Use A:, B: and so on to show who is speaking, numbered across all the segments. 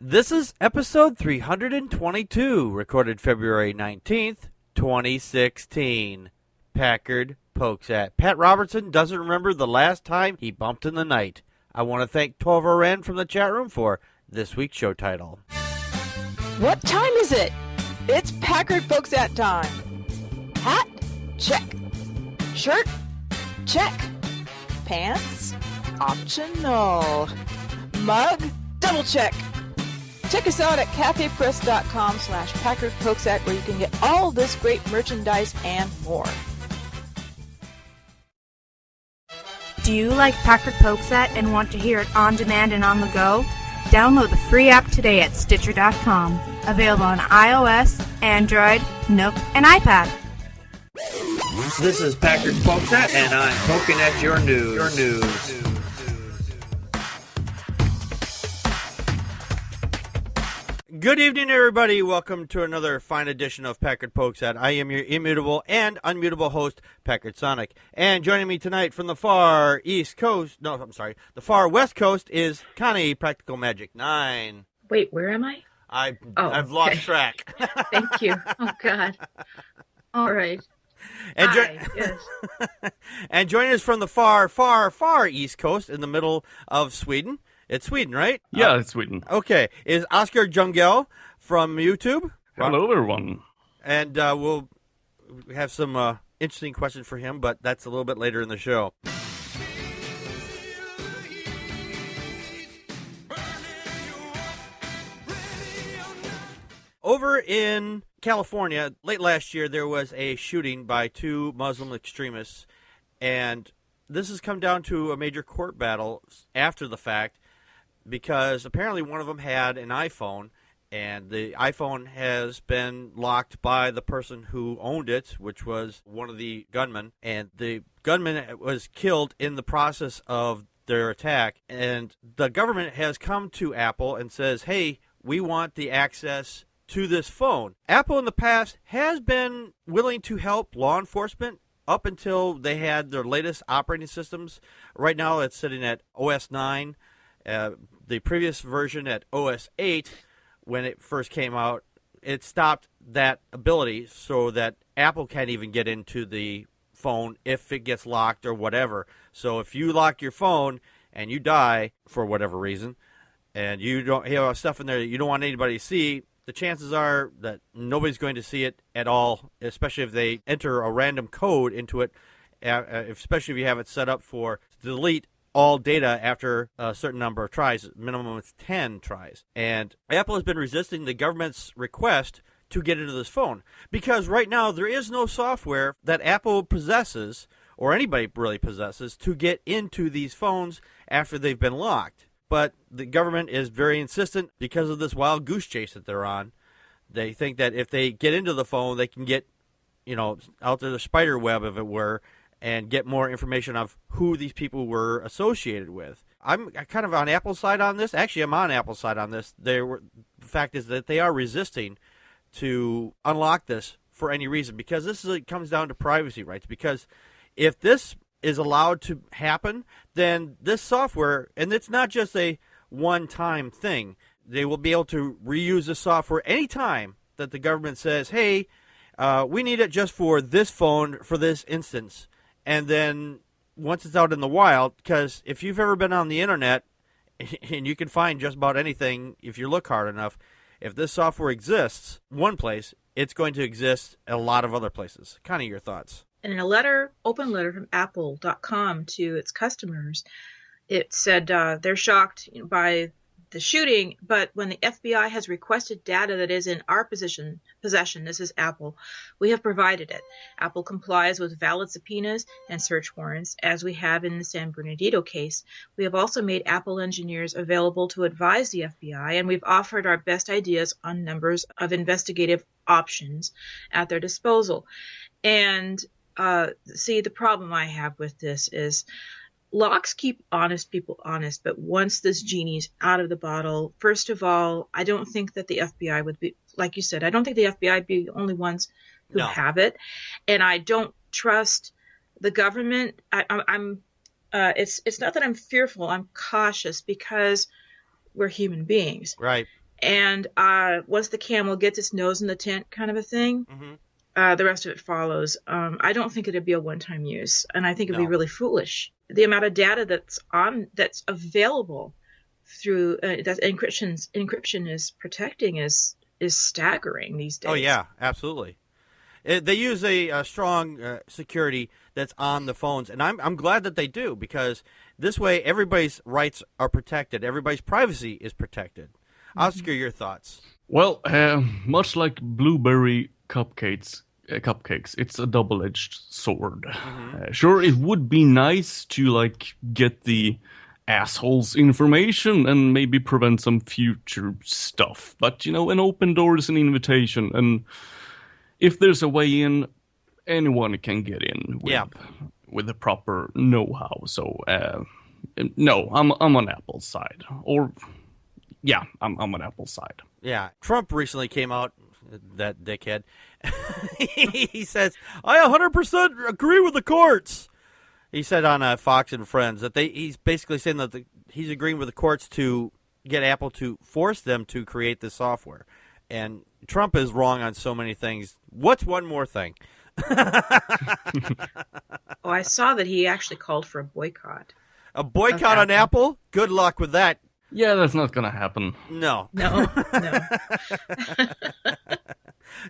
A: This is episode 322, recorded February 19th, 2016. Packard pokes at. Pat Robertson doesn't remember the last time he bumped in the night. I want to thank Tova Wren from the chat room for this week's show title.
B: What time is it? It's Packard pokes at time. Hat? Check. Shirt? Check. Pants? Optional. Mug? Double check. Check us out at cafepress.com/PackardPokesAt where you can get all this great merchandise and more.
C: Do you like Packard Pokesat and want to hear it on demand and on the go? Download the free app today at Stitcher.com. Available on iOS, Android, Nook, and iPad.
A: This is Packard Pokesat, and I'm poking at your news. Good evening, everybody. Welcome to another fine edition of Packard Pokesat. I am your immutable and unmutable host, Packard Sonic. And joining me tonight from the far the far west coast is Connie, Practical Magic 9.
D: Wait, where am I?
A: I've lost track.
D: Thank you. Oh, God. All right.
A: And
D: yes.
A: And joining us from the far, far, far east coast in the middle of Sweden. It's Sweden, right?
E: Yeah, it's Sweden.
A: Okay. Is Oscar Jungel from YouTube.
E: Hello, everyone.
A: And we'll have some interesting questions for him, but that's a little bit later in the show. Over in California, late last year, there was a shooting by two Muslim extremists, and this has come down to a major court battle after the fact, because apparently one of them had an iPhone, and the iPhone has been locked by the person who owned it, which was one of the gunmen, and the gunman was killed in the process of their attack. And the government has come to Apple and says, hey, we want the access to this phone. Apple in the past has been willing to help law enforcement up until they had their latest operating systems. Right now it's sitting at OS 9. The previous version at OS 8, when it first came out, it stopped that ability so that Apple can't even get into the phone if it gets locked or whatever. So if you lock your phone and you die for whatever reason, and you don't have stuff in there that you don't want anybody to see, the chances are that nobody's going to see it at all, especially if they enter a random code into it, especially if you have it set up for delete all data after a certain number of tries. Minimum it's 10 tries. And Apple has been resisting the government's request to get into this phone, because right now there is no software that Apple possesses, or anybody really possesses, to get into these phones after they've been locked. But the government is very insistent because of this wild goose chase that they're on. They think that if they get into the phone, they can get, out to the spider web, if it were, and get more information of who these people were associated with. I'm kind of on Apple's side on this. Actually, I'm on Apple's side on this. The fact is that they are resisting to unlock this for any reason, because it comes down to privacy rights. Because if this is allowed to happen, then this software, and it's not just a one-time thing, they will be able to reuse the software anytime that the government says, hey, we need it just for this phone, for this instance. And then once it's out in the wild, because if you've ever been on the internet, and you can find just about anything if you look hard enough, if this software exists one place, it's going to exist at a lot of other places. Kind of your thoughts.
D: And in a open letter from Apple.com to its customers, it said they're shocked by the shooting, but when the FBI has requested data that is in our possession, this is Apple, we have provided it. Apple complies with valid subpoenas and search warrants, as we have in the San Bernardino case. We have also made Apple engineers available to advise the FBI, and we've offered our best ideas on numbers of investigative options at their disposal. And see, the problem I have with this is locks keep honest people honest, but once this genie's out of the bottle, first of all, I don't think that the FBI would be, like you said, I don't think the FBI would be the only ones who have it. And I don't trust the government. It's not that I'm fearful, I'm cautious, because we're human beings.
A: Right.
D: And once the camel gets its nose in the tent kind of a thing, the rest of it follows. I don't think it'd be a one-time use, and I think it'd be really foolish. The amount of data that's available through that encryption is protecting is staggering these days.
A: Oh yeah, absolutely. They use a strong security that's on the phones, and I'm glad that they do, because this way everybody's rights are protected, everybody's privacy is protected. Oscar, your thoughts?
E: Well, much like blueberry cupcakes, it's a double-edged sword. Sure, it would be nice to get the assholes information and maybe prevent some future stuff, but an open door is an invitation, and if there's a way in, anyone can get in with the proper know-how. So no, I'm on Apple's side. Yeah, I'm on Apple's side.
A: Yeah, Trump recently came out, that dickhead. He says, I 100% agree with the courts. He said on Fox and Friends that he's basically saying that he's agreeing with the courts to get Apple to force them to create this software. And Trump is wrong on so many things. What's one more thing?
D: I saw that he actually called for a boycott.
A: A boycott on Apple? Good luck with that.
E: Yeah, that's not going to happen.
A: No.
D: No.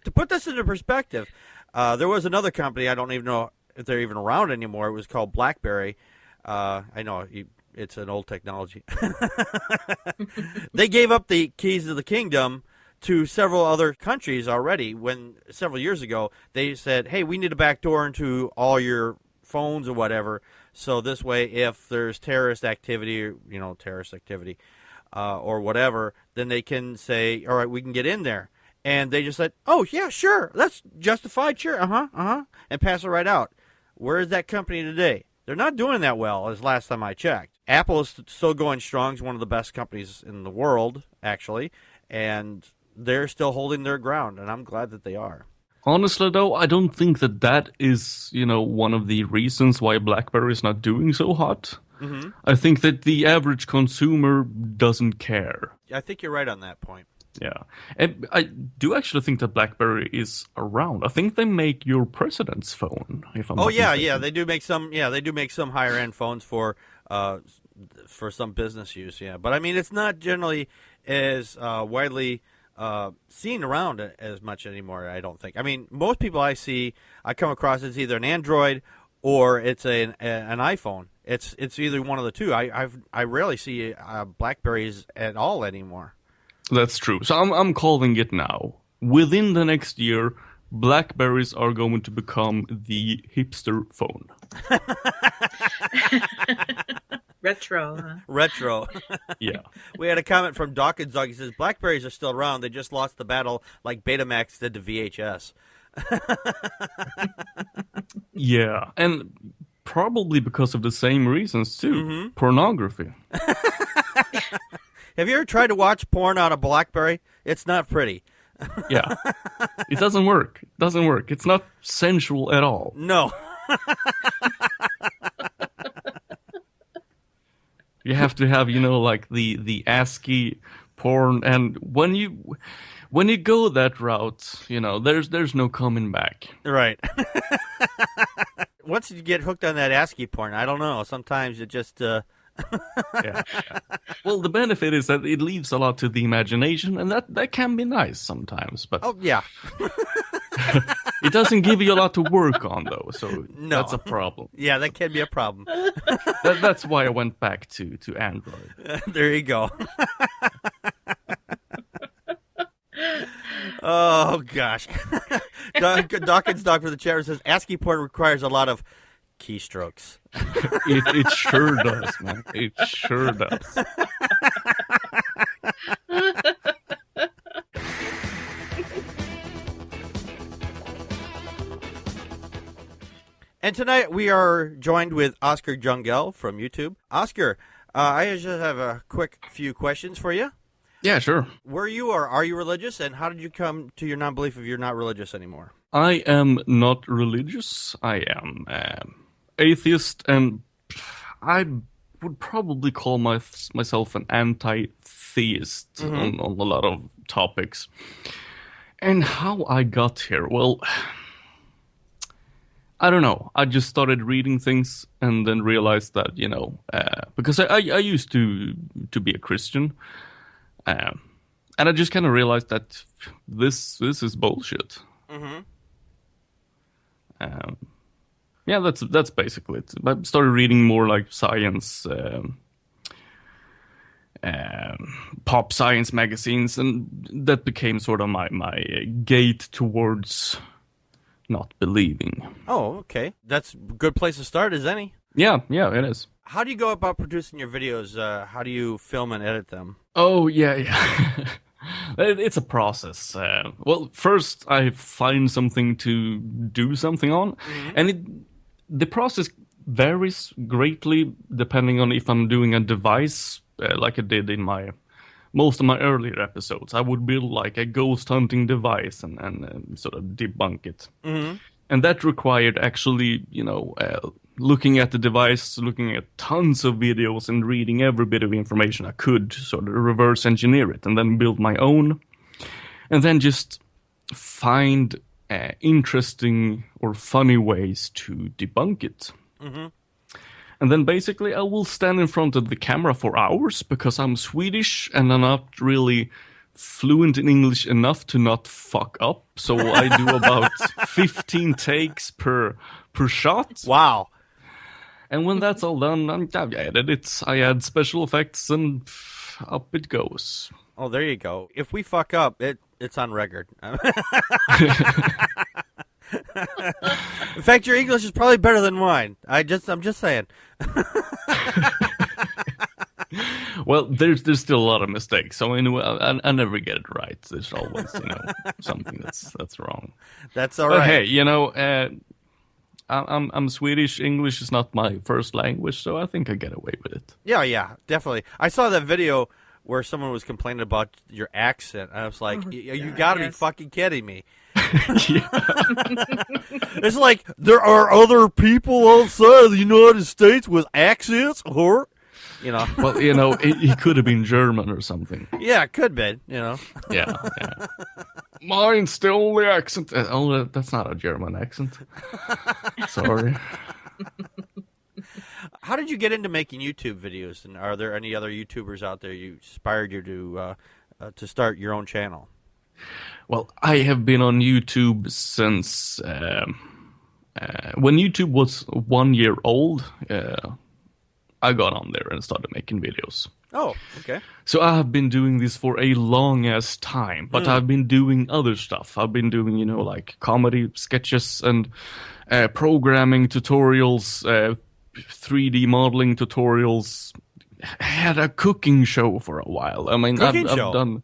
A: To put this into perspective, there was another company, I don't even know if they're even around anymore. It was called BlackBerry. I know it's an old technology. They gave up the keys to the kingdom to several other countries already when several years ago they said, hey, we need a back door into all your phones or whatever, so this way if there's terrorist activity or whatever, then they can say, all right, we can get in there. And they just said, oh, yeah, sure, that's justified, sure, and pass it right out. Where is that company today? They're not doing that well, as last time I checked. Apple is still going strong. It's one of the best companies in the world, actually, and they're still holding their ground, and I'm glad that they are.
E: Honestly, though, I don't think that is, one of the reasons why BlackBerry is not doing so hot. I think that the average consumer doesn't care.
A: I think you're right on that point.
E: Yeah. And I do actually think that BlackBerry is around. I think they make your president's phone, if I'm not mistaken.
A: Yeah, they do make some higher end phones for some business use, yeah. But I mean, it's not generally as widely seen around as much anymore, I don't think. I mean, most people I come across, it's either an Android or it's an iPhone. It's either one of the two. I rarely see BlackBerries at all anymore.
E: That's true. So I'm calling it now. Within the next year, BlackBerries are going to become the hipster phone.
D: Retro, huh?
A: Retro.
E: Yeah.
A: We had a comment from Dawkins Dog. He says, BlackBerries are still around. They just lost the battle like Betamax did to VHS.
E: Yeah, and probably because of the same reasons, too. Pornography.
A: Have you ever tried to watch porn on a BlackBerry? It's not pretty.
E: Yeah. It doesn't work. It's not sensual at all.
A: No.
E: You have to have, the ASCII porn, and when you go that route, there's no coming back.
A: Right. Once you get hooked on that ASCII porn, I don't know. Sometimes it just.
E: Yeah. Well, the benefit is that it leaves a lot to the imagination, and that can be nice sometimes. But
A: oh yeah.
E: It doesn't give you a lot to work on, though, so
A: no.
E: That's a problem.
A: Yeah, that can be a problem.
E: That's why I went back to Android.
A: There you go. Oh, gosh. Dawkins Dog for the chair says, ASCII porn requires a lot of keystrokes.
E: It sure does, man. It sure does.
A: And tonight we are joined with Oscar Jungel from YouTube. Oscar, I just have a quick few questions for you.
E: Yeah, sure.
A: Were you or are you religious, and how did you come to your non-belief if you're not religious anymore?
E: I am not religious. I am atheist, and I would probably call myself an anti-theist on a lot of topics. And how I got here, well, I don't know. I just started reading things and then realized that, because I used to be a Christian, and I just kind of realized that this is bullshit.
A: Mm-hmm.
E: Yeah, that's basically it. I started reading more like science, pop science magazines, and that became sort of my gate towards not believing.
A: Oh, okay. That's a good place to start as any.
E: Yeah, it is.
A: How do you go about producing your videos? How do you film and edit them?
E: Oh, yeah. It's a process. Well, first I find something to do something on, and the process varies greatly depending on if I'm doing a device, like I did in most of my earlier episodes. I would build like a ghost hunting device and sort of debunk it.
A: Mm-hmm.
E: And that required actually, looking at the device, looking at tons of videos and reading every bit of information I could, sort of reverse engineer it and then build my own. And then just find interesting or funny ways to debunk it.
A: Mm-hmm.
E: And then basically I will stand in front of the camera for hours because I'm Swedish and I'm not really fluent in English enough to not fuck up. So I do about 15 takes per shot.
A: Wow.
E: And when that's all done, I edit it. I add special effects and up it goes.
A: Oh, there you go. If we fuck up, it's on record. In fact, your English is probably better than mine. I'm just saying.
E: Well, there's still a lot of mistakes. So anyway, I never get it right. There's always something that's wrong.
A: That's all right.
E: But hey, I'm Swedish. English is not my first language, so I think I get away with it.
A: Yeah, definitely. I saw that video where someone was complaining about your accent. I was like, you got to be fucking kidding me. It's like there are other people outside the United States with accents, or
E: Well, he could have been German or something.
A: Yeah, it could be.
E: Yeah. Mine's the only accent. Oh, that's not a German accent. Sorry.
A: How did you get into making YouTube videos? And are there any other YouTubers out there who inspired you to start your own channel?
E: Well, I have been on YouTube since when YouTube was 1 year old. I got on there and started making videos.
A: Oh, okay.
E: So I have been doing this for a long ass time, but I've been doing other stuff. I've been doing, like comedy sketches and programming tutorials, 3D modeling tutorials. I had a cooking show for a while. I mean, I've done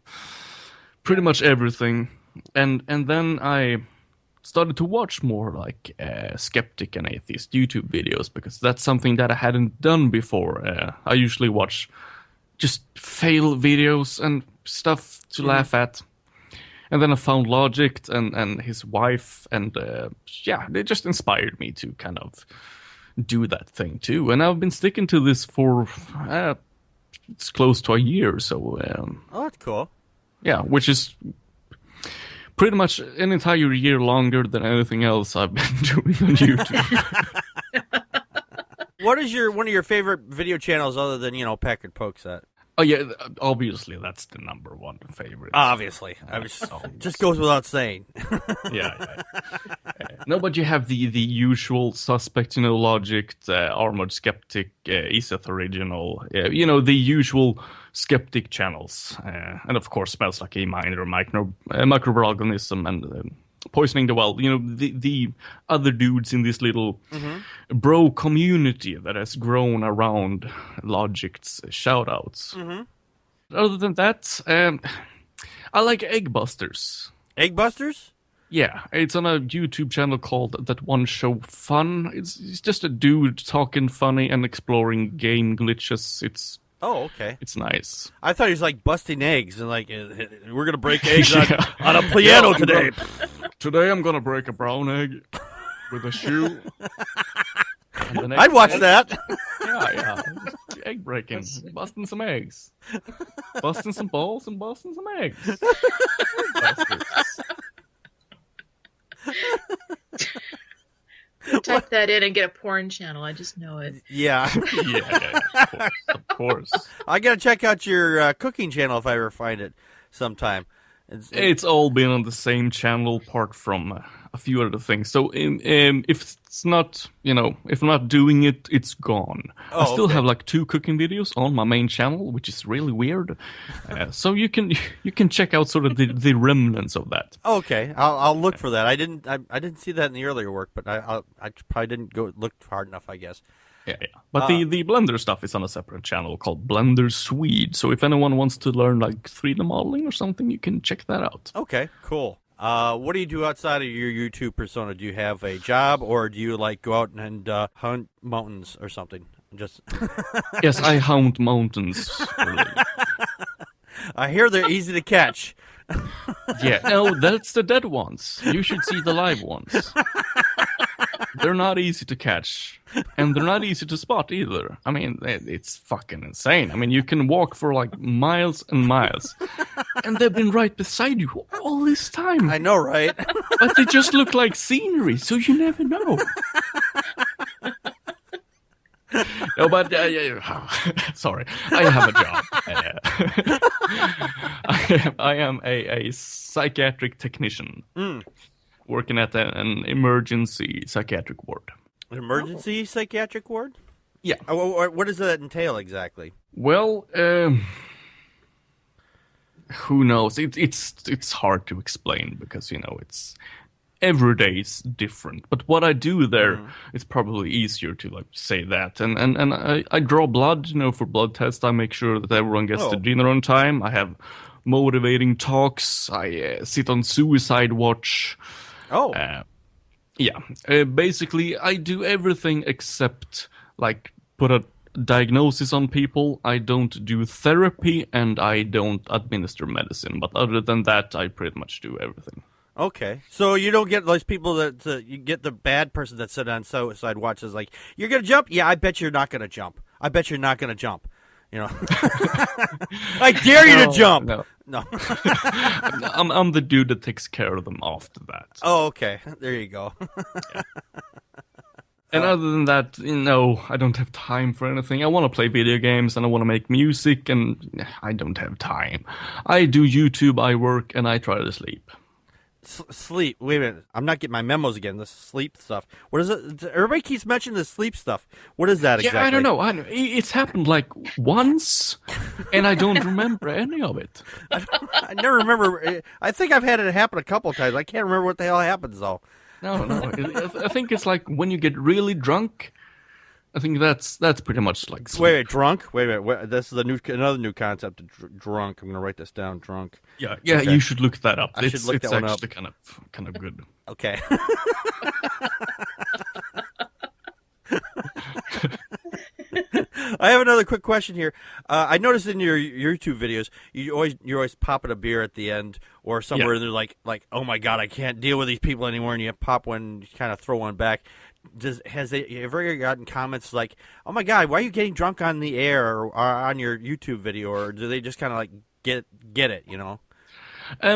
E: pretty much everything. And then I started to watch more like skeptic and atheist YouTube videos because that's something that I hadn't done before. I usually watch just fail videos and stuff to laugh at. And then I found Logic and his wife, and they just inspired me to kind of do that thing too. And I've been sticking to this for it's close to a year. So
A: oh, that's cool.
E: Yeah, which is pretty much an entire year longer than anything else I've been doing on YouTube.
A: What is one of your favorite video channels other than, Packard Pokes That?
E: Oh, yeah, obviously that's the number one favorite.
A: Obviously. Just goes without saying.
E: Yeah. No, but you have the usual suspects, Logic, Armored Skeptic, Iseth Original, the usual skeptic channels. And of course, Smells Like a Minor, Microorganism, and Poisoning the Well. The other dudes in this little bro community that has grown around Logic's shoutouts. Mm-hmm. Other than that, I like Eggbusters.
A: Eggbusters?
E: Yeah, it's on a YouTube channel called That One Show Fun. It's just a dude talking funny and exploring game glitches.
A: Oh, okay.
E: It's nice.
A: I thought he was like busting eggs and like we're gonna break eggs on a piano today.
E: Today I'm gonna break a brown egg with a shoe.
A: I'd watch that.
E: Yeah. egg breaking,
D: That's-
E: busting some eggs, busting some balls, and busting some eggs. Bastards.
D: Type that in and get a porn channel. I just know it.
A: Yeah.
E: Yeah, of course.
A: I got to check out your cooking channel if I ever find it sometime.
E: It's all been on the same channel, apart from a few other things. So if it's not, if I'm not doing it, it's gone. I still
A: okay.
E: have like 2 cooking videos on my main channel, which is really weird. So you can check out sort of the remnants of that.
A: Okay, I'll look for that. I didn't see that in the earlier work, but I probably didn't go look hard enough, I guess.
E: Yeah. But the Blender stuff is on a separate channel called Blender Swede. So if anyone wants to learn like 3D modeling or something, you can check that out.
A: Okay, cool. What do you do outside of your YouTube persona? Do you have a job, or do you like go out and hunt mountains or something? Just
E: Yes, I hunt mountains.
A: I hear they're easy to catch.
E: Yeah, no, that's the dead ones. You should see the live ones. They're not easy to catch, and they're not easy to spot either. I mean, it's fucking insane. I mean, you can walk for like miles and miles, and they've been right beside you all this time.
A: I know, right?
E: But they just look like scenery, so you never know. No, but sorry, I have a job. I am a psychiatric technician working at an emergency psychiatric ward.
A: An emergency psychiatric ward?
E: Yeah.
A: What does that entail exactly?
E: Well, who knows? It's hard to explain because it's every day is different. But what I do there, it's probably easier to like say that. And I draw blood, for blood tests. I make sure that everyone gets to dinner on time. I have motivating talks. I sit on suicide watch. Basically, I do everything except like put a diagnosis on people. I don't do therapy, and I don't administer medicine. But other than that, I pretty much do everything.
A: Okay, so you don't get those people that you get the bad person that sit on suicide watch is like, you're gonna jump? Yeah, I bet you're not gonna jump. I bet you're not gonna jump. I dare you to jump. No.
E: I'm the dude that takes care of them after that.
A: Oh, okay. There you go.
E: And other than that, I don't have time for anything. I want to play video games and I want to make music, and I don't have time. I do YouTube, I work, and I try to sleep.
A: Sleep. Wait a minute. I'm not getting my memos again. This sleep stuff. What is it? Everybody keeps mentioning the sleep stuff. What is that exactly?
E: Yeah, I don't know. It's happened like once, and I don't remember any of it.
A: I never remember. I think I've had it happen a couple of times. I can't remember what the hell happens, though.
E: No. I think it's like when you get really drunk. I think that's pretty much like sleep.
A: Wait, drunk? Wait a minute. This is another new concept. Drunk. I'm gonna write this down. Drunk.
E: Yeah.
A: Okay.
E: You should look that up.
A: I should look that one up.
E: It's actually kind of good.
A: Okay. I have another quick question here. I noticed in your YouTube videos, you're always popping a beer at the end or somewhere, and they're like, oh my god, I can't deal with these people anymore, and you pop one, you kind of throw one back. Has they ever gotten comments like, oh my god, why are you getting drunk on the air or on your YouTube video, or do they just kind of like get it,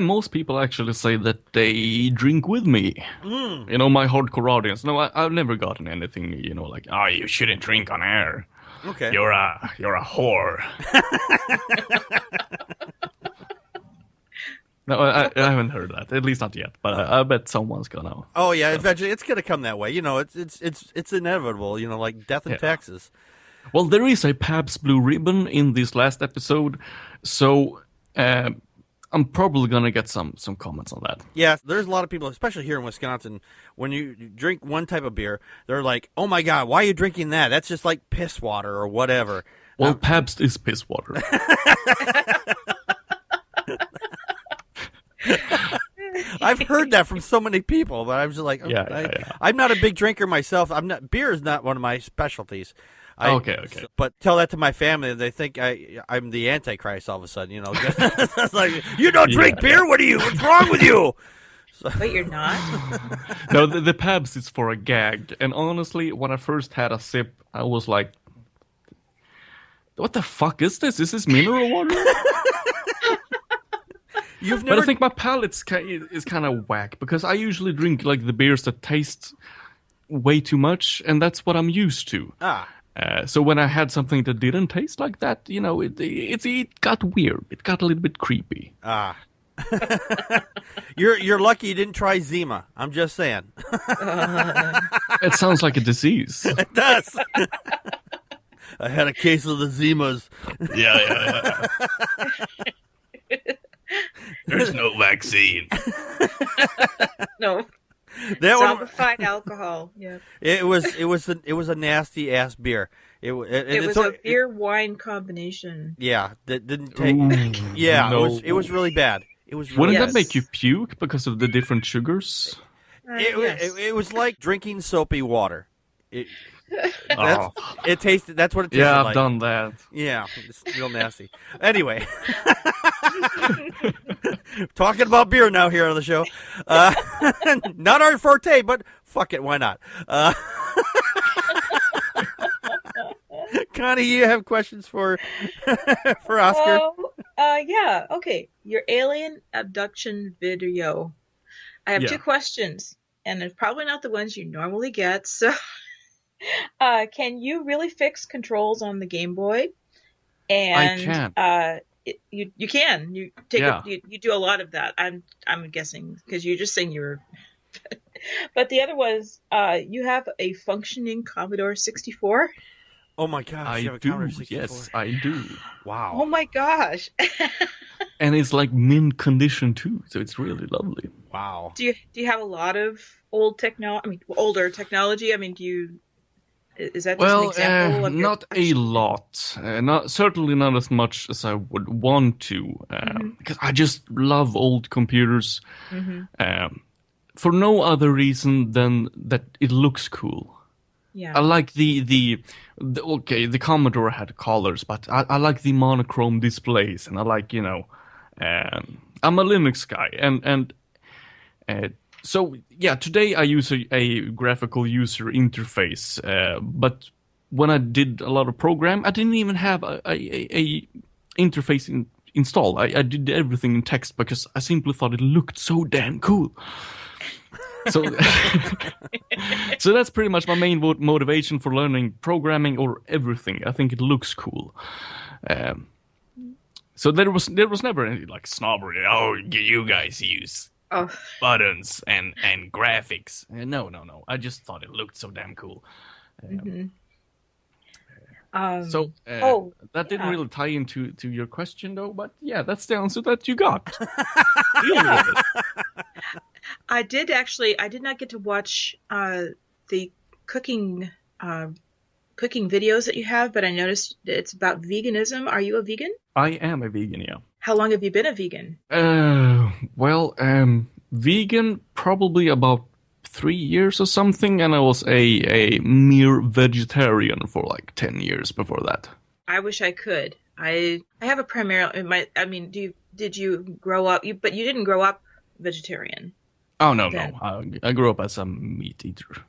E: Most people actually say that they drink with me. My hardcore audience. No, I've never gotten anything, like, oh, you shouldn't drink on air.
A: Okay.
E: You're a whore. No, I haven't heard that. At least not yet. But I bet someone's gonna.
A: Oh yeah, eventually it's gonna come that way. It's inevitable. Like death in Texas.
E: Well, there is a Pabst Blue Ribbon in this last episode, so I'm probably gonna get some comments on that.
A: Yeah, there's a lot of people, especially here in Wisconsin, when you drink one type of beer, they're like, "Oh my god, why are you drinking that? That's just like piss water or whatever."
E: Well, Pabst is piss water.
A: I've heard that from so many people, but I'm just like, I'm not a big drinker myself. Beer is not one of my specialties.
E: Okay.
A: But tell that to my family, and they think I'm the Antichrist all of a sudden. It's like, you don't drink beer. What's wrong with you?
D: Wait, you're not?
E: No, the Pabst is for a gag. And honestly, when I first had a sip, I was like, what the fuck is this? Is this mineral water?
A: You've
E: But
A: never.
E: I think my palate is kind of whack because I usually drink like the beers that taste way too much, and that's what I'm used to. So when I had something that didn't taste like that, it got weird. It got a little bit creepy.
A: You're lucky you didn't try Zima. I'm just saying.
E: It sounds like a disease.
A: It does. I had a case of the Zimas.
E: Yeah. There's no vaccine.
D: No.
A: That one,
D: Zombified alcohol. Yeah.
A: it was a nasty ass beer. It
D: was a beer wine combination.
A: Yeah, that didn't take.
E: Ooh,
A: Yeah,
E: no.
A: it was really bad. It was. Really
E: Wouldn't
D: Yes.
E: that make you puke because of the different sugars?
D: Yes.
A: It was like drinking soapy water. It
E: Oh.
A: tasted. That's what it tasted
E: Yeah, I've
A: like.
E: done that.
A: Yeah, it's real nasty. Anyway, talking about beer now here on the show. Not our forte, but fuck it, why not? Connie, you have questions for Oscar?
D: Yeah. Okay. Your alien abduction video. I have
E: Yeah.
D: two questions, and they're probably not the ones you normally get. So, can you really fix controls on the Game Boy? And
E: can.
D: You can. You take
E: Yeah.
D: you do a lot of that. I'm guessing because you're just saying you were. But the other was you have a functioning Commodore 64.
A: Oh my gosh,
E: I
A: you have a
E: do.
A: Commodore 64.
E: Yes, I do.
A: Wow.
D: Oh my gosh.
E: And it's like mint condition too, so it's really lovely.
A: Wow.
D: Do you have a lot of older technology? I mean, is that just an example of your
E: not a lot. Certainly not as much as I would want to, because I just love old computers. For no other reason than that it looks cool.
D: Yeah.
E: I like the Commodore had colors, but I like the monochrome displays, and I like I'm a Linux guy, and so yeah, today I use a graphical user interface, but when I did a lot of program, I didn't even have a interface installed. I did everything in text because I simply thought it looked so damn cool. So, so that's pretty much my main motivation for learning programming or everything. I think it looks cool. So there was never any like snobbery. Oh, you guys use buttons and graphics. No. I just thought it looked so damn cool. That didn't really tie into your question though. But yeah, that's the answer that you got. Deal with it.
D: I did not get to watch the cooking videos that you have, but I noticed that it's about veganism. Are you a vegan?
E: I am a vegan, yeah.
D: How long have you been a vegan?
E: Vegan probably about 3 years or something, and I was a mere vegetarian for like 10 years before that.
D: I wish I could. I have a did you grow up? But you didn't grow up vegetarian.
E: Oh no.
D: Then.
E: I grew up as a meat eater.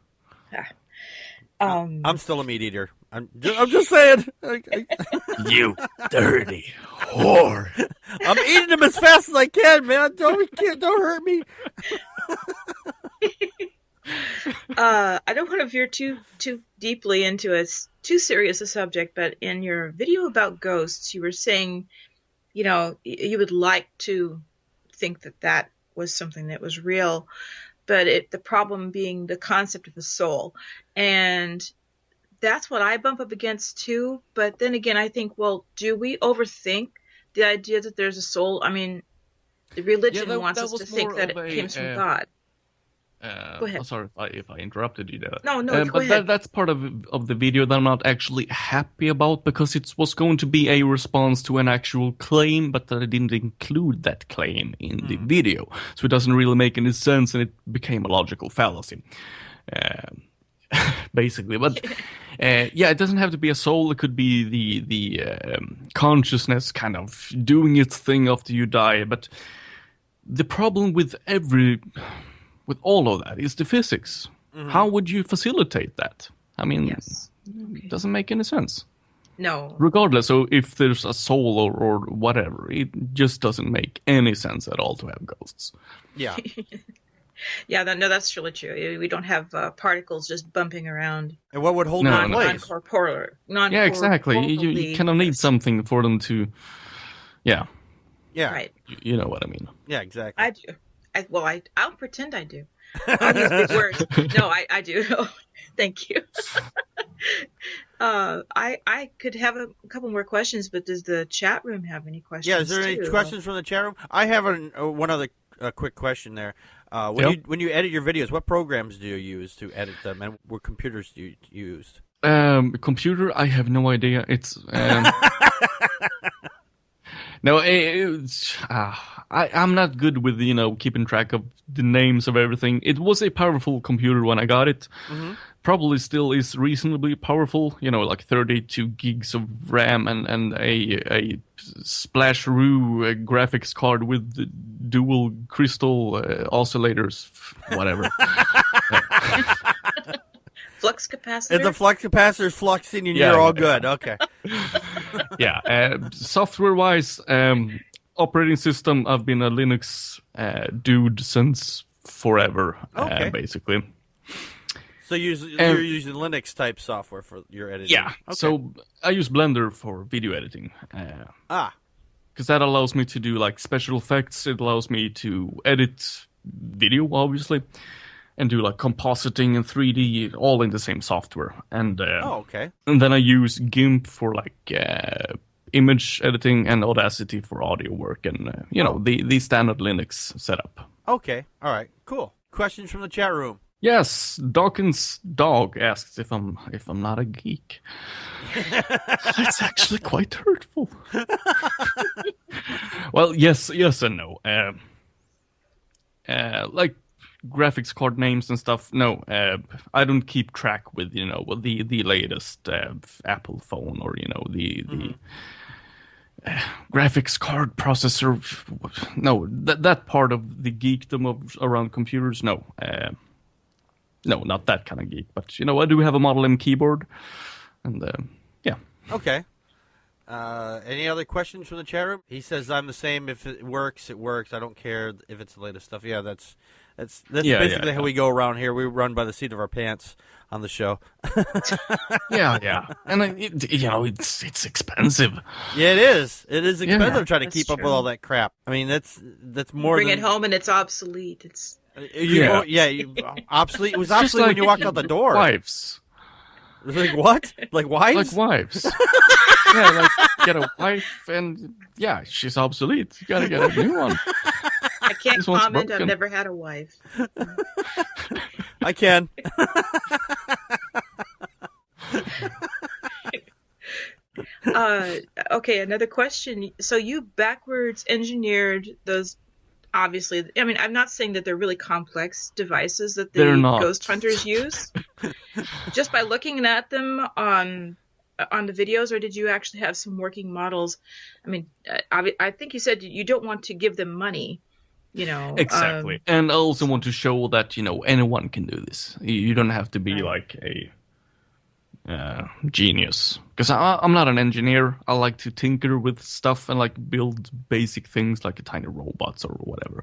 A: I'm still a meat eater. I'm just saying.
E: You dirty whore!
A: I'm eating them as fast as I can, man. Don't hurt me.
D: I don't want to veer too deeply into too serious a subject, but in your video about ghosts, you were saying, you would like to think that was something that was real, but the problem being the concept of the soul. And that's what I bump up against too. But then again, I think, well, do we overthink the idea that there's a soul? I mean, the religion wants us to think that it came from God. Go ahead.
E: Sorry if I interrupted you there.
D: No, go
E: but
D: ahead.
E: That's part of the video that I'm not actually happy about, because it was going to be a response to an actual claim, but that I didn't include that claim in the video. So it doesn't really make any sense, and it became a logical fallacy. Basically. But it doesn't have to be a soul. It could be the consciousness kind of doing its thing after you die. But the problem with all of that is the physics. How would you facilitate that? I mean,
D: Yes.
E: it doesn't make any sense.
D: No.
E: Regardless, so if there's a soul or whatever, it just doesn't make any sense at all to have ghosts.
A: Yeah.
D: Yeah, that's really true. We don't have particles just bumping around.
A: And what would hold
E: No,
A: them in
E: no.
A: place?
D: Non-corporeal.
E: Yeah, exactly. You kind of need something for them to, yeah,
A: Yeah.
D: Right.
E: you know what I mean.
A: Yeah, exactly.
D: I do. I'll pretend I do. I'll use big words. No, I do. Thank you. I could have a couple more questions, but does the chat room have any questions?
A: Yeah, is there any
D: too?
A: questions from the chat room? I have one other quick question there. When you edit your videos, what programs do you use to edit them, and what computers do you use?
E: Computer, I have no idea. It's no, I'm not good with keeping track of the names of everything. It was a powerful computer when I got it.
A: Mm-hmm.
E: Probably still is reasonably powerful. Like 32 gigs of RAM and a Splasharoo graphics card with dual crystal oscillators, whatever.
D: Flux capacitor?
A: If the flux capacitor's fluxing, and
E: Yeah,
A: you're all
E: yeah.
A: good. Okay.
E: Yeah, software-wise, operating system, I've been a Linux dude since forever,
A: Okay.
E: basically.
A: So you're using Linux type software for your editing.
E: Yeah,
A: Okay.
E: so I use Blender for video editing. Because that allows me to do like special effects. It allows me to edit video, obviously, and do like compositing and 3D all in the same software. And
A: okay.
E: and then I use GIMP for like image editing and Audacity for audio work, and the standard Linux setup.
A: Okay. All right. Cool. Questions from the chat room.
E: Yes, Dawkins' dog asks if I'm not a geek. That's actually quite hurtful. Well, yes and no. Like graphics card names and stuff. No, I don't keep track with the latest Apple phone or the graphics card processor. No, that part of the geekdom around computers. No. No, not that kind of geek, but I do have a Model M keyboard, and yeah.
A: Okay. Any other questions from the chat room? He says I'm the same. If it works, it works. I don't care if it's the latest stuff. Yeah, that's basically how we go around here. We run by the seat of our pants on the show.
E: yeah, and it's expensive.
A: Yeah, it is. It is expensive trying to
D: That's
A: keep up
D: true.
A: with all that crap. I mean, that's more
D: Bring
A: than
D: it home and it's obsolete. It's
A: obsolete. It was
E: It's just
A: obsolete when you walked out the door.
E: Wives,
A: Like what? Like wives?
E: like wives. Yeah, like get a wife, and yeah, she's obsolete. You gotta get a new one.
D: I can't
E: This one's
D: comment. I've
E: broken.
D: never had a wife.
A: I can.
D: Okay, another question. So you backwards engineered those. Obviously, I mean, I'm not saying that they're really complex devices that the
E: They're not.
D: ghost hunters use. Just by looking at them on the videos, or did you actually have some working models? I mean, I think you said you don't want to give them money.
E: Exactly, and I also want to show that anyone can do this. You don't have to be like a genius, because I'm not an engineer. I like to tinker with stuff and like build basic things like tiny robots or whatever.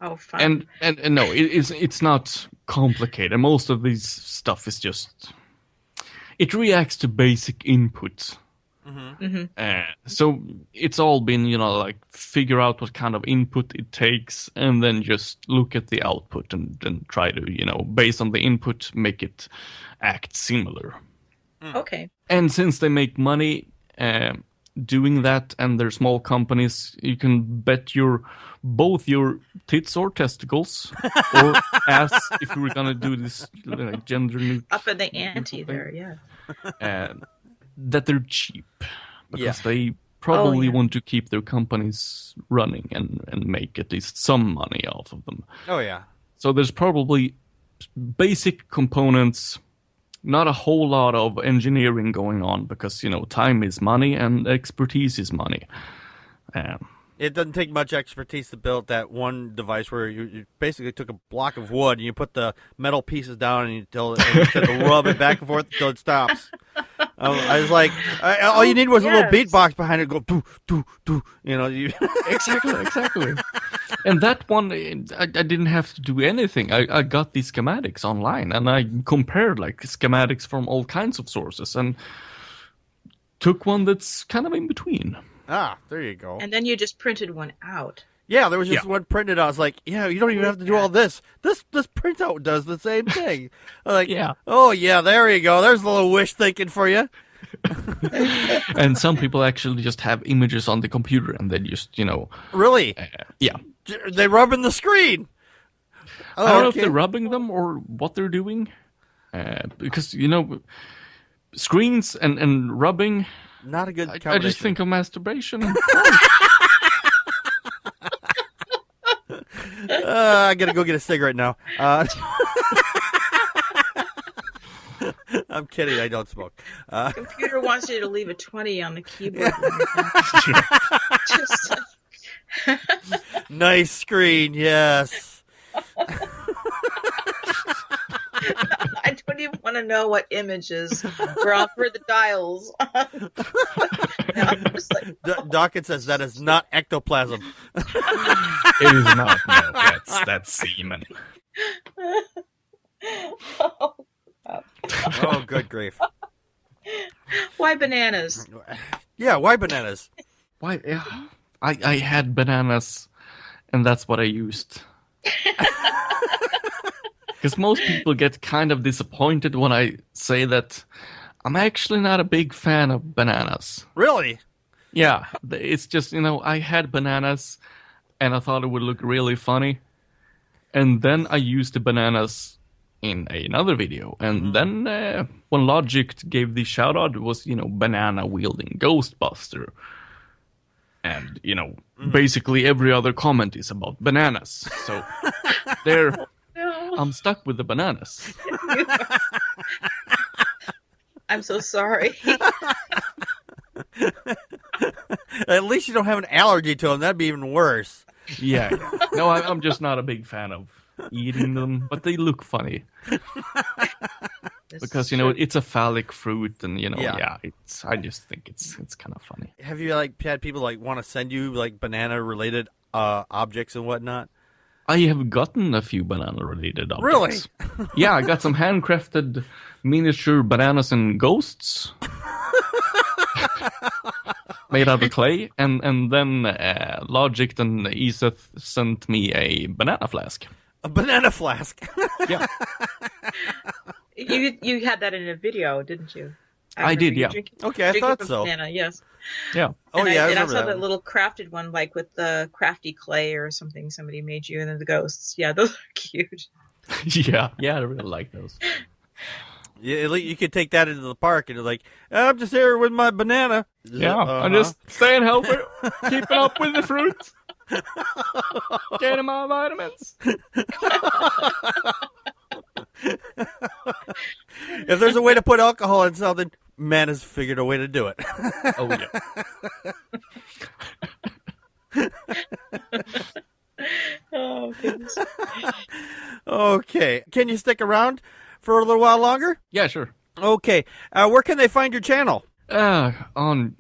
D: Oh, fine.
E: And no, it's not complicated. Most of this stuff is just it reacts to basic input. So it's all been like figure out what kind of input it takes, and then just look at the output and then try to based on the input make it act similar.
D: Okay.
E: And since they make money doing that, and they're small companies, you can bet both your tits or testicles or ass, if we were gonna do this like gender neutral,
D: Up in the ante there, yeah.
E: that they're cheap, because
A: Yeah.
E: they probably
D: Oh, yeah.
E: want to keep their companies running and make at least some money off of them.
A: Oh yeah.
E: So there's probably basic components, not a whole lot of engineering going on, because time is money and expertise is money.
A: It doesn't take much expertise to build that one device where you basically took a block of wood and you put the metal pieces down and you tell it to rub it back and forth until it stops. I was like, all you need was a little
D: Yes.
A: beatbox behind it. Go doo doo doo. You know.
E: Exactly. And that one, I didn't have to do anything. I got these schematics online, and I compared like schematics from all kinds of sources, and took one that's kind of in between.
A: There you go.
D: And then you just printed one out.
A: Yeah, there was just one printed out. I was like, yeah, you don't even have to do all this. This printout does the same thing. I'm like,
E: Yeah.
A: Oh, yeah, there you go. There's a little wish thinking for you.
E: And some people actually just have images on the computer, and they just,
A: Really?
E: yeah.
A: They rub in the screen.
E: I don't know if
A: okay.
E: they're rubbing them or what they're doing, because screens and rubbing.
A: Not a good
E: I
A: combination.
E: just think of masturbation.
A: I gotta go get a cigarette now. I'm kidding. I don't smoke.
D: Computer wants you to leave a 20 on the keyboard. Just like,
A: Nice screen. Yes.
D: I don't even want to know what images were for the dials. I'm just like,
A: Dawkins says that is not ectoplasm.
E: It is not. No, that's semen.
A: Oh, good grief.
D: why bananas?
A: Yeah, why bananas?
E: Why? Yeah, I had bananas, and that's what I used. Because most people get kind of disappointed when I say that I'm actually not a big fan of bananas.
A: Really?
E: Yeah, it's just, I had bananas, and I thought it would look really funny. And then I used the bananas in another video. And then when Logic gave the shout out, it was, banana wielding Ghostbuster. And, basically every other comment is about bananas. So there, I'm stuck with the bananas.
D: I'm so sorry.
A: At least you don't have an allergy to them. That'd be even worse.
E: Yeah. No, I'm just not a big fan of eating them, but they look funny. Because, it's a phallic fruit, and, I just think it's kind of funny.
A: Have you had people want to send you banana related objects and whatnot?
E: I have gotten a few banana-related objects.
A: Really?
E: Yeah, I got some handcrafted miniature bananas and ghosts. Made out of clay. And then Logic and Iseth sent me a banana flask.
A: A banana flask?
E: Yeah.
D: You had that in a video, didn't you?
E: I did, yeah.
A: Okay, I thought
D: from
A: so.
D: Banana, yes.
E: Yeah.
A: Oh, yeah, I
D: I
A: remember
D: saw
A: that
D: that
A: one.
D: little crafted one, with the crafty clay or something somebody made you, and then the ghosts. Yeah, those are cute.
E: Yeah, I really like those.
A: Yeah, at least you could take that into the park and I'm just here with my banana.
E: Yeah, I'm just staying healthy, keeping up with the fruit, getting my vitamins.
A: If there's a way to put alcohol in something, man has figured a way to do it.
E: Oh, yeah.
D: Oh, goodness.
A: Okay. Can you stick around for a little while longer?
E: Yeah, sure.
A: Okay. Where can they find your channel?
E: On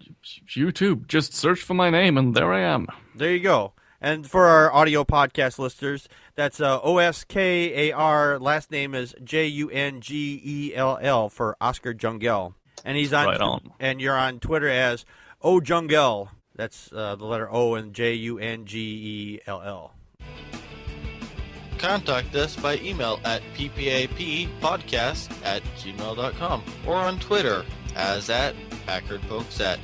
E: YouTube. Just search for my name, and there I am.
A: There you go. And for our audio podcast listeners, that's Oskar. Last name is Jungell for Oscar Jungell. And he's on.
E: Right on.
A: And you're on Twitter as Jungell. That's the letter O and Jungell.
F: Contact us by email at ppappodcast@gmail.com or on Twitter as @PackardFolksat.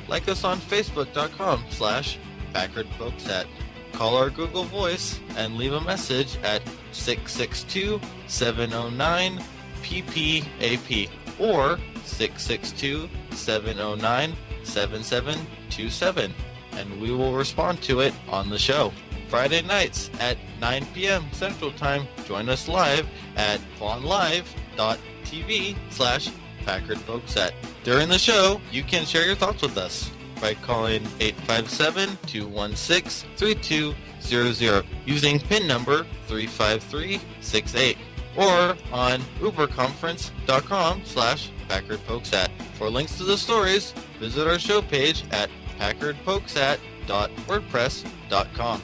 F: Like us on Facebook.com/PackardFolksat. Call our Google Voice and leave a message at 662-709-PPAP or 662-709-7727, and we will respond to it on the show. Friday nights at 9 p.m. Central Time. Join us live at fawnlive.tv/PackardFolksat. During the show, you can share your thoughts with us by calling 857-216-3200 using PIN number 35368 or on uberconference.com/PackardFolksat. For links to the stories, visit our show page at packardpokesat.wordpress.com.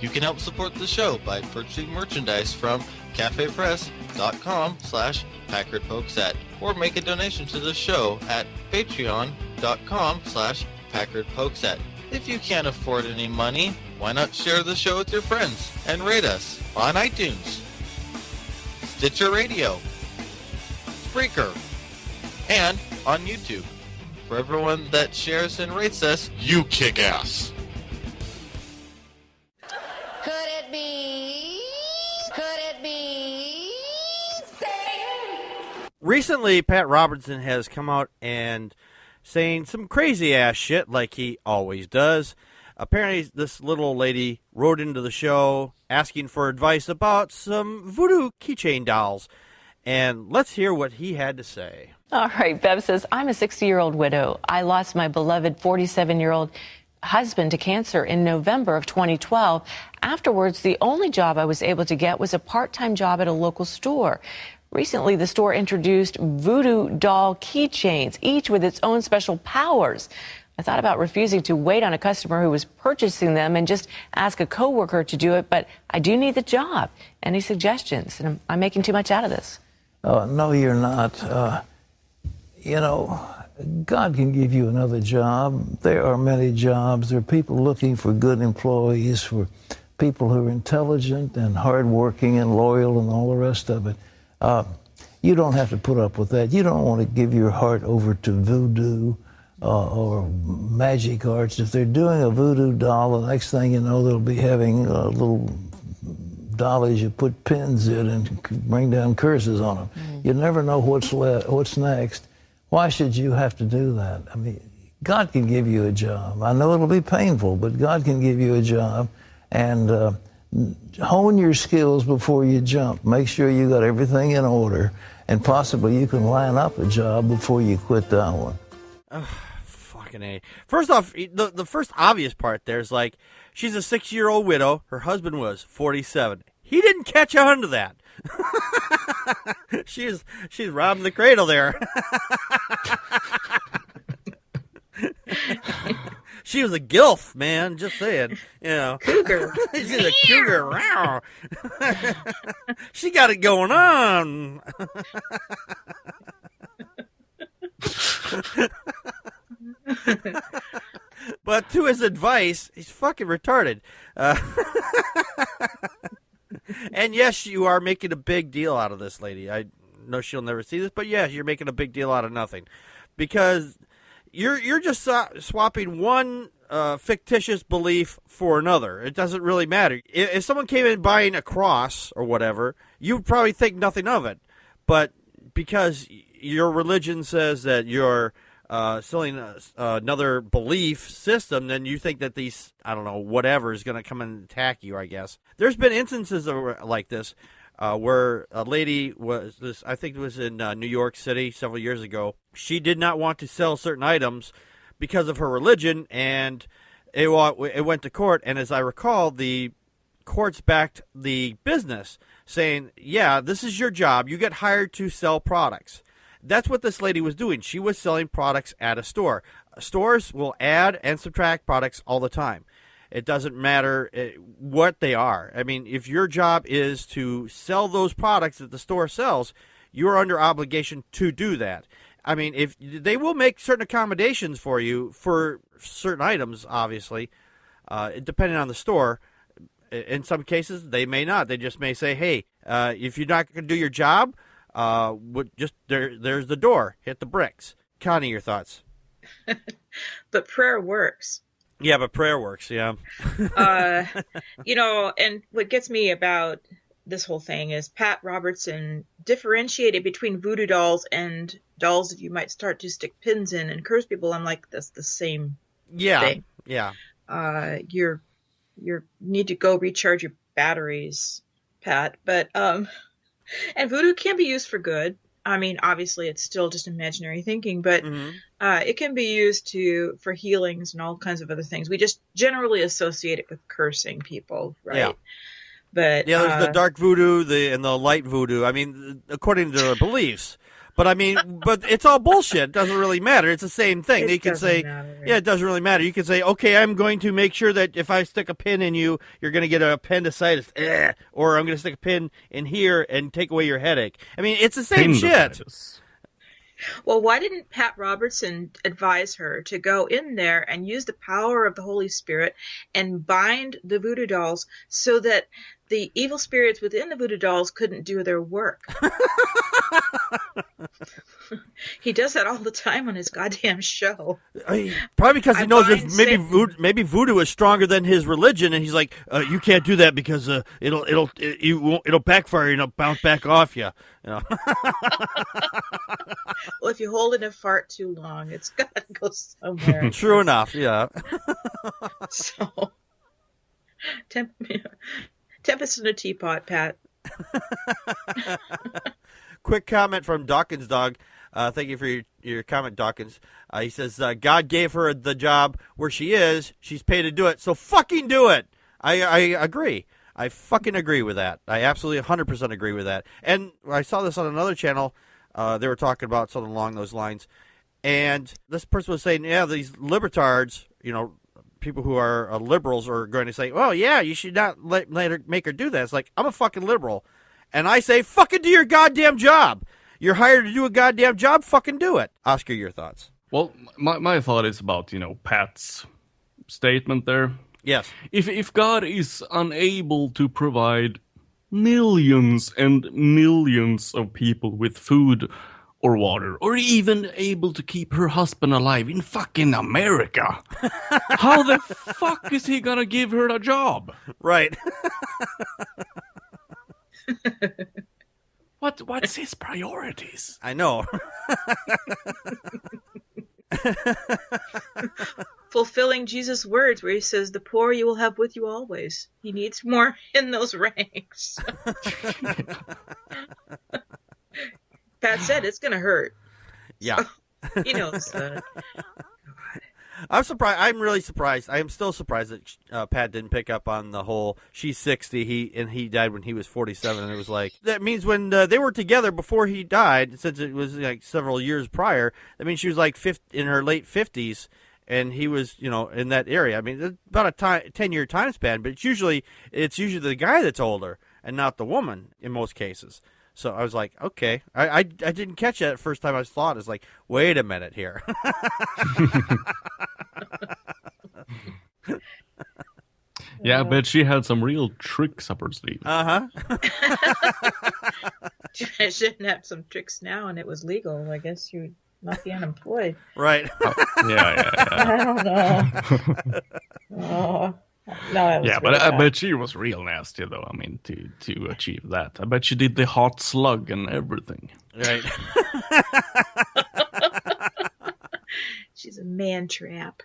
F: You can help support the show by purchasing merchandise from cafepress.com/packardpokesat or make a donation to the show at patreon.com/packardpokesat. If you can't afford any money, why not share the show with your friends and rate us on iTunes, Stitcher Radio, Spreaker, and on YouTube. For everyone that shares and rates us, you kick ass.
G: Could it be? Could it be?
A: Recently, Pat Robertson has come out and saying some crazy-ass shit like he always does. Apparently, this little lady wrote into the show asking for advice about some voodoo keychain dolls. And let's hear what he had to say.
H: All right, Bev says, I'm a 60-year-old widow. I lost my beloved 47-year-old husband to cancer in November of 2012. Afterwards, the only job I was able to get was a part-time job at a local store. Recently, the store introduced voodoo doll keychains, each with its own special powers. I thought about refusing to wait on a customer who was purchasing them and just ask a coworker to do it, but I do need the job. Any suggestions? And I'm making too much out of this.
I: No, you're not. God can give you another job. There are many jobs. There are people looking for good employees, for people who are intelligent and hardworking and loyal and all the rest of it. You don't have to put up with that. You don't want to give your heart over to voodoo or magic arts. If they're doing a voodoo doll, the next thing you know, they'll be having little dollies you put pins in and bring down curses on them. You never know what's next. Why should you have to do that? I mean, God can give you a job. I know it'll be painful, but God can give you a job. And hone your skills before you jump. Make sure you got everything in order, and possibly you can line up a job before you quit that one.
A: Fucking A. First off, the first obvious part there is like, she's a 6-year-old widow. Her husband was 47. He didn't catch on to that. she's robbing the cradle there. She was a gilf, man. Just saying,
D: Cougar.
A: She's a cougar. Wow. She got it going on. But to his advice, he's fucking retarded. And yes, you are making a big deal out of this lady. I know she'll never see this, but yes, you're making a big deal out of nothing. Because you're just swapping one fictitious belief for another. It doesn't really matter. If someone came in buying a cross or whatever, you would probably think nothing of it. But because your religion says that you're selling another belief system, then you think that these, I don't know, whatever is going to come and attack you, I guess. There's been instances like this where a lady was, I think it was in New York City several years ago. She did not want to sell certain items because of her religion, and it went to court. And as I recall, the courts backed the business, saying, yeah, this is your job. You get hired to sell products. That's what this lady was doing. She was selling products at a store. Stores will add and subtract products all the time. It doesn't matter what they are. I mean, if your job is to sell those products that the store sells, you're under obligation to do that. I mean, if they will make certain accommodations for you for certain items, obviously, depending on the store. In some cases, they may not. They just may say, hey, if you're not going to do your job, there's the door. Hit the bricks. Connie, your thoughts?
D: But prayer works.
A: Yeah, but prayer works, yeah.
D: And what gets me about this whole thing is Pat Robertson differentiated between voodoo dolls and dolls that you might start to stick pins in and curse people. I'm like, that's the same thing.
A: Yeah.
D: You need to go recharge your batteries, Pat. But and voodoo can be used for good. I mean, obviously, it's still just imaginary thinking, but it can be used for healings and all kinds of other things. We just generally associate it with cursing people, right?
A: Yeah.
D: But
A: there's the dark voodoo and the light voodoo. I mean, according to their beliefs. But I mean, but it's all bullshit. It doesn't really matter. It's the same thing. You can say, yeah, it doesn't really matter. You can say, okay, I'm going to make sure that if I stick a pin in you, you're going to get appendicitis, or I'm going to stick a pin in here and take away your headache. I mean, it's the same shit.
D: Well, why didn't Pat Robertson advise her to go in there and use the power of the Holy Spirit and bind the voodoo dolls so that the evil spirits within the voodoo dolls couldn't do their work? He does that all the time on his goddamn show.
A: Probably because he knows if maybe voodoo is stronger than his religion, and he's like, you can't do that because it'll backfire and it'll bounce back off you. You know?
D: Well, if you hold in a fart too long, it's got to go somewhere.
A: True enough, yeah.
D: So, tempest in a teapot, Pat.
A: Quick comment from Dawkins Dog. Thank you for your comment, Dawkins. He says, God gave her the job where she is. She's paid to do it, so fucking do it. I agree. I fucking agree with that. I absolutely 100% agree with that. And I saw this on another channel. They were talking about something along those lines. And this person was saying, yeah, these libertards, people who are liberals are going to say, well, yeah, you should not make her do that. It's like, I'm a fucking liberal. And I say, fucking do your goddamn job. You're hired to do a goddamn job, fucking do it. Oscar, your thoughts?
E: Well, my thought is about, Pat's statement there.
A: Yes.
E: If God is unable to provide millions and millions of people with food or water, or even able to keep her husband alive in fucking America, how the fuck is he gonna give her a job?
A: Right.
E: What's his priorities?
A: I know.
D: Fulfilling Jesus' words where he says, the poor you will have with you always. He needs more in those ranks. Pat said it's going to hurt.
A: Yeah.
D: So, he knows that.
A: I'm surprised. I'm really surprised. I am still surprised that Pat didn't pick up on the whole she's 60, he died when he was 47. And it was like, that means when they were together before he died, since it was like several years prior, that means she was like in her late 50s, and he was, in that area. I mean, it's about a 10-year time span, but it's usually the guy that's older and not the woman in most cases. So I was like, okay. I didn't catch that first time I saw it. It's like, wait a minute here.
E: Yeah, I bet she had some real tricks up her sleeve.
A: Uh-huh.
D: I shouldn't have some tricks now, and it was legal. I guess you would not be unemployed.
A: Right.
E: Yeah.
D: I don't know. Oh. No,
E: yeah, but I bet she was real nasty, though. I mean, to achieve that, I bet she did the hot slug and everything.
A: Right.
D: She's a man trap.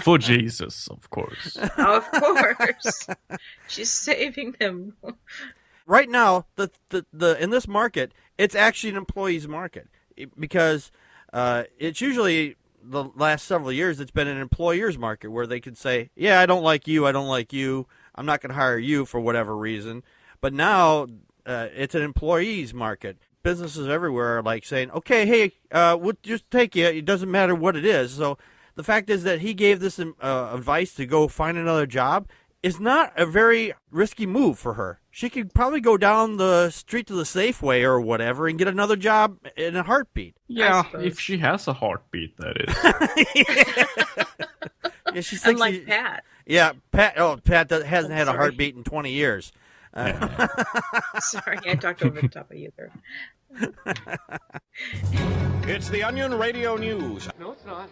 A: For Jesus, of course.
D: Of course. She's saving them.
A: Right now, the in this market, it's actually an employee's market because it's usually the last several years it's been an employer's market where they could say, yeah, I don't like you, I'm not going to hire you for whatever reason. But now it's an employee's market. Businesses everywhere are like saying, okay, hey, we'll just take you. It doesn't matter what it is. So the fact is that he gave this advice to go find another job is not a very risky move for her. She could probably go down the street to the Safeway or whatever and get another job in a heartbeat.
E: Yeah, if she has a heartbeat, that is.
A: Yeah, she's
D: unlike Pat.
A: Yeah, Pat hasn't had a heartbeat in 20 years.
D: Sorry, I talked over the top of you there.
J: It's the Onion Radio News.
K: No, it's not.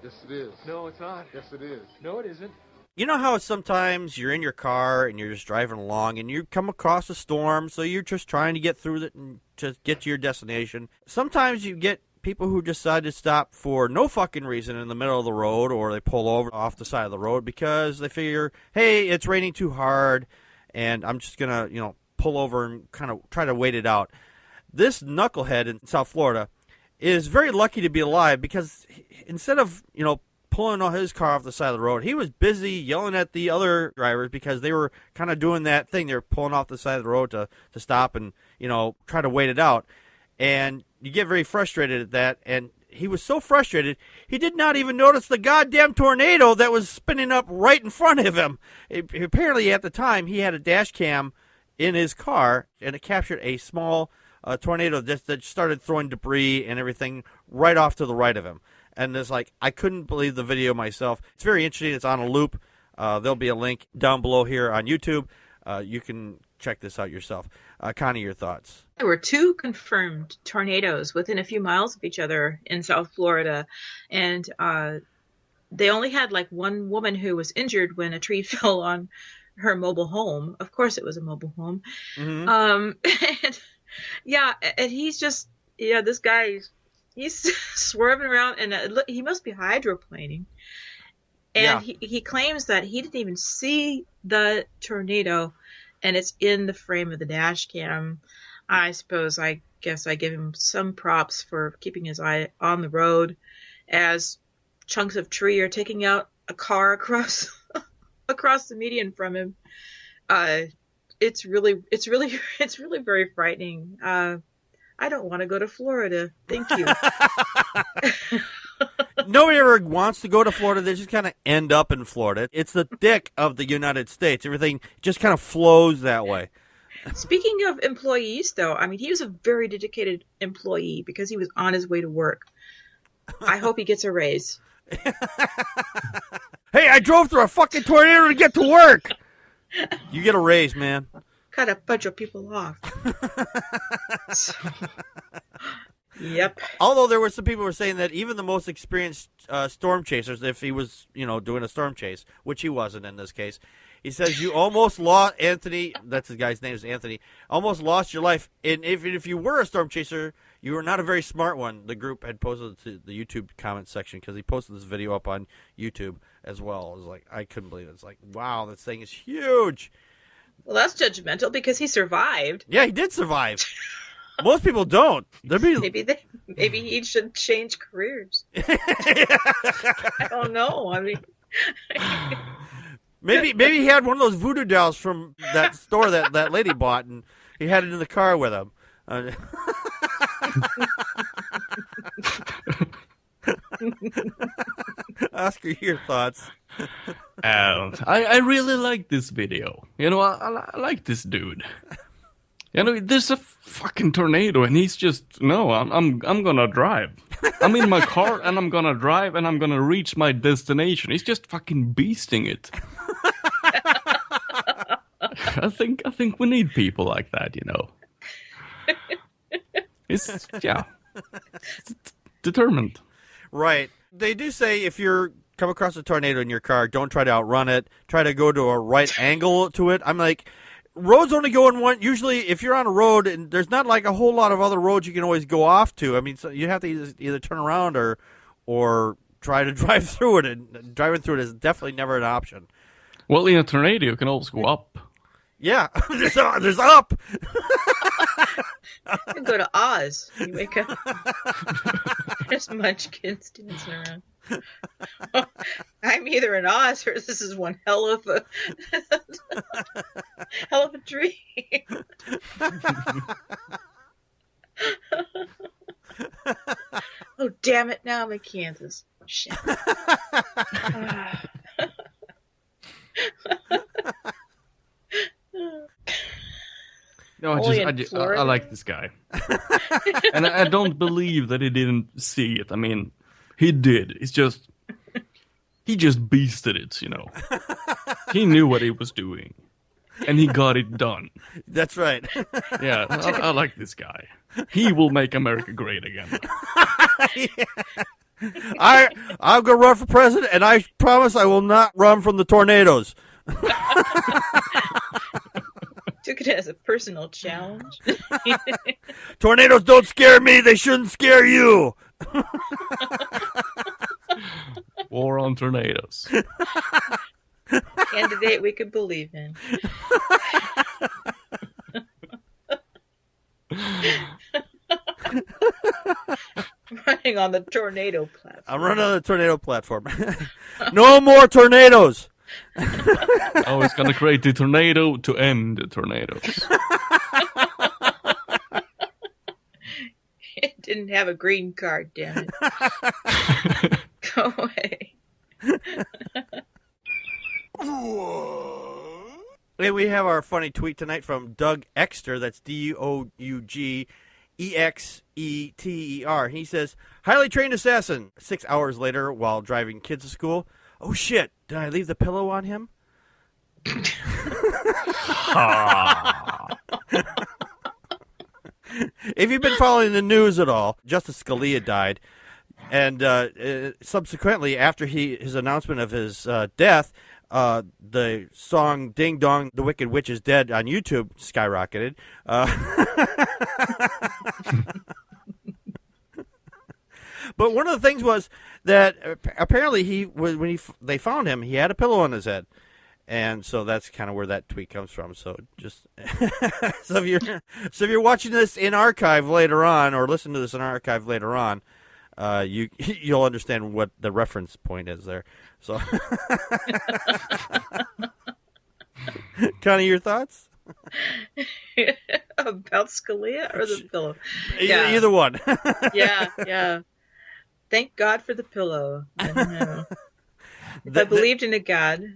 J: Yes, it is.
K: No, it's not.
J: Yes, it is.
K: No, it isn't.
A: You know how sometimes you're in your car and you're just driving along and you come across a storm, so you're just trying to get through it and just get to your destination. Sometimes you get people who decide to stop for no fucking reason in the middle of the road, or they pull over off the side of the road because they figure, hey, it's raining too hard and I'm just going to, pull over and kind of try to wait it out. This knucklehead in South Florida is very lucky to be alive because instead of, pulling his car off the side of the road. He was busy yelling at the other drivers because they were kind of doing that thing. They were pulling off the side of the road to stop and, try to wait it out. And you get very frustrated at that. And he was so frustrated, he did not even notice the goddamn tornado that was spinning up right in front of him. Apparently, at the time, he had a dash cam in his car, and it captured a small tornado that started throwing debris and everything right off to the right of him. And it's like, I couldn't believe the video myself. It's very interesting. It's on a loop. There'll be a link down below here on YouTube. You can check this out yourself. Connie, your thoughts?
D: There were 2 confirmed tornadoes within a few miles of each other in South Florida, and they only had like one woman who was injured when a tree fell on her mobile home. Of course, it was a mobile home. Mm-hmm. And he's just, this guy, he's swerving around, and he must be hydroplaning. And he claims that he didn't even see the tornado, and it's in the frame of the dash cam. I guess I give him some props for keeping his eye on the road as chunks of tree are taking out a car across the median from him. It's really very frightening. I don't want to go to Florida. Thank you.
A: Nobody ever wants to go to Florida. They just kind of end up in Florida. It's the dick of the United States. Everything just kind of flows that way.
D: Speaking of employees, though, I mean, he was a very dedicated employee because he was on his way to work. I hope he gets a raise.
A: Hey, I drove through a fucking tornado to get to work. You get a raise, man.
D: Cut a bunch of people off. Yep.
A: Although there were some people who were saying that even the most experienced storm chasers, if he was, doing a storm chase, which he wasn't in this case, he says you almost lost, Anthony, that's the guy's name is Anthony, almost lost your life. And if you were a storm chaser, you were not a very smart one. The group had posted to the YouTube comment section because he posted this video up on YouTube as well. It was like, I couldn't believe it. It's like, wow, this thing is huge.
D: Well, that's judgmental because he survived.
A: Yeah, he did survive. Most people don't.
D: Maybe he should change careers. I don't know. I mean,
A: maybe he had one of those voodoo dolls from that store that lady bought, and he had it in the car with him. Oscar, your thoughts?
E: I really like this video. I like this dude. There's a fucking tornado, and he's just, no, I'm gonna drive. I'm in my car, and I'm gonna drive, and I'm gonna reach my destination. He's just fucking beasting it. I think we need people like that, It's determined.
A: Right. They do say if you're come across a tornado in your car, don't try to outrun it. Try to go to a right angle to it. I'm like, roads only go in one. Usually, if you're on a road and there's not like a whole lot of other roads you can always go off to. I mean, so you have to either turn around or try to drive through it. And driving through it is definitely never an option.
E: Well, in a tornado, you can always go up.
A: Yeah, there's up.
D: You can go to Oz. You wake up. There's munchkins dancing around. I'm either in Oz or this is one hell of a dream. Oh, damn it. Now I'm in Kansas. Shit.
E: No, I like this guy. And I don't believe that he didn't see it. I mean, he did. He just beasted it, He knew what he was doing. And he got it done.
A: That's right.
E: Yeah, I like this guy. He will make America great again.
A: Yeah. I'm going to run for president, and I promise I will not run from the tornadoes.
D: Took it as a personal challenge.
A: Tornadoes don't scare me. They shouldn't scare you.
E: War on tornadoes.
D: Candidate we could believe in. Running on the tornado platform.
A: I'm running on the tornado platform. No more tornadoes.
E: Oh, it's gonna create the tornado to end the tornadoes.
D: It didn't have a green card, damn it. Go away.
A: And we have our funny tweet tonight from Doug Exter. That's DougExeter. He says, highly trained assassin. 6 hours later, while driving kids to school. Oh, shit. Did I leave the pillow on him? If you've been following the news at all, Justice Scalia died. And subsequently, after his announcement of his death, the song Ding Dong, The Wicked Witch is Dead on YouTube skyrocketed. But one of the things was that apparently they found him, he had a pillow on his head. And so that's kind of where that tweet comes from. So just so if you're watching this in archive later on, or listen to this in archive later on, you'll understand what the reference point is there. So, Connie, your thoughts
D: about Scalia or the pillow?
A: Yeah. Either one.
D: Yeah. Thank God for the pillow. I don't know. If I believed in a God.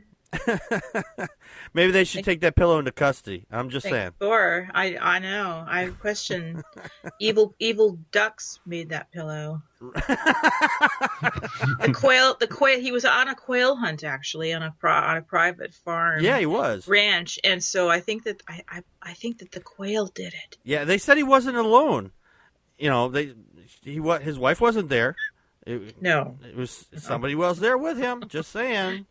A: Maybe they should take that pillow into custody. I'm just saying.
D: Or I know. I question. Evil ducks made that pillow. The quail. He was on a quail hunt actually on a private farm.
A: Yeah, he was
D: ranch, and so I think that I think that the quail did it.
A: Yeah, they said he wasn't alone. You know, his wife wasn't there.
D: No,
A: it was somebody was there with him. Just saying.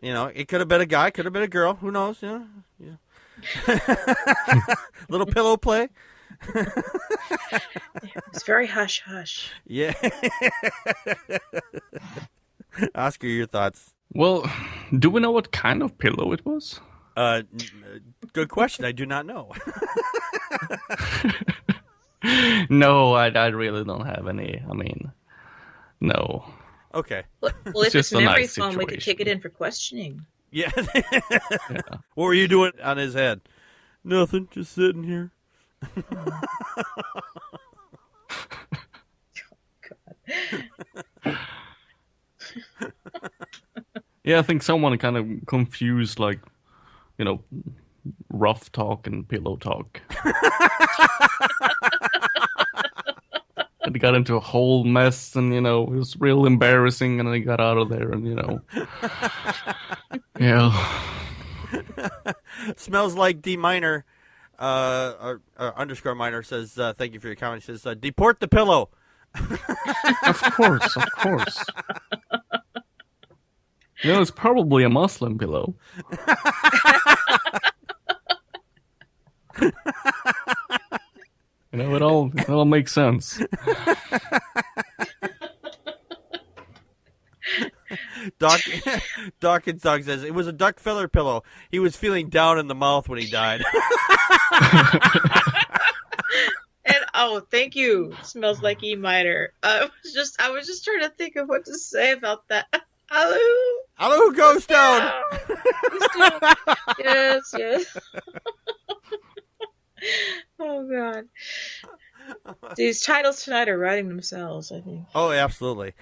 A: You know, it could have been a guy, could have been a girl. Who knows? Yeah. Little pillow play.
D: It's very hush hush.
A: Yeah. Oscar, your thoughts?
E: Well, do we know what kind of pillow it was?
A: Good question. I do not know.
E: No, I really don't have any. I mean, no.
A: Okay.
D: Well, if it's memory foam, we could take it in for questioning.
A: Yeah. What were you doing on his head? Nothing. Just sitting here.
D: God.
E: Yeah, I think someone kind of confused, like, rough talk and pillow talk. And he got into a whole mess, and, it was real embarrassing, and then he got out of there, and, yeah.
A: Smells like D minor, or underscore minor says, thank you for your comment. He says, deport the pillow.
E: Of course. It's probably a Muslim pillow. It all makes sense.
A: Dawkins Dog says it was a duck feather pillow. He was feeling down in the mouth when he died.
D: And thank you. It smells like E minor. I was just trying to think of what to say about that.
A: Hello, ghost town.
D: Yes. Oh God. These titles tonight are writing themselves, I think.
A: Oh, absolutely.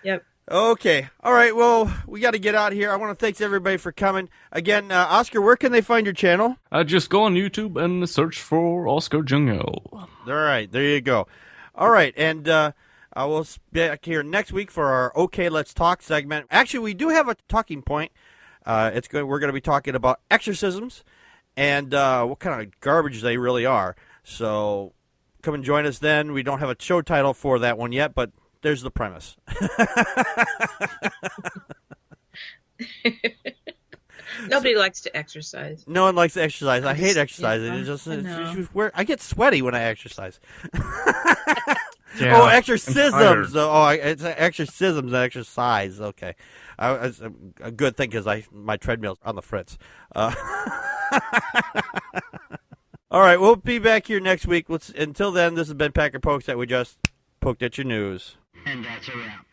D: Yep.
A: Okay. All right. Well, we got to get out of here. I want to thank everybody for coming. Again, Oscar, where can they find your channel?
E: Just go on YouTube and search for Oscar Jungo.
A: All right. There you go. All right. And I will be back here next week for our Okay, Let's Talk segment. Actually, we do have a talking point. We're going to be talking about exorcisms and what kind of garbage they really are. So come and join us then. We don't have a show title for that one yet, but there's the premise.
D: Nobody likes to exercise.
A: No one likes to exercise. I hate exercising. I get sweaty when I exercise.
E: Yeah,
A: exorcisms. It's exorcisms and exercise. Okay. It's a good thing because my treadmill's on the fritz. All right, we'll be back here next week. Until then, this has been Packard Pokes that we just poked at your news.
K: And that's a wrap.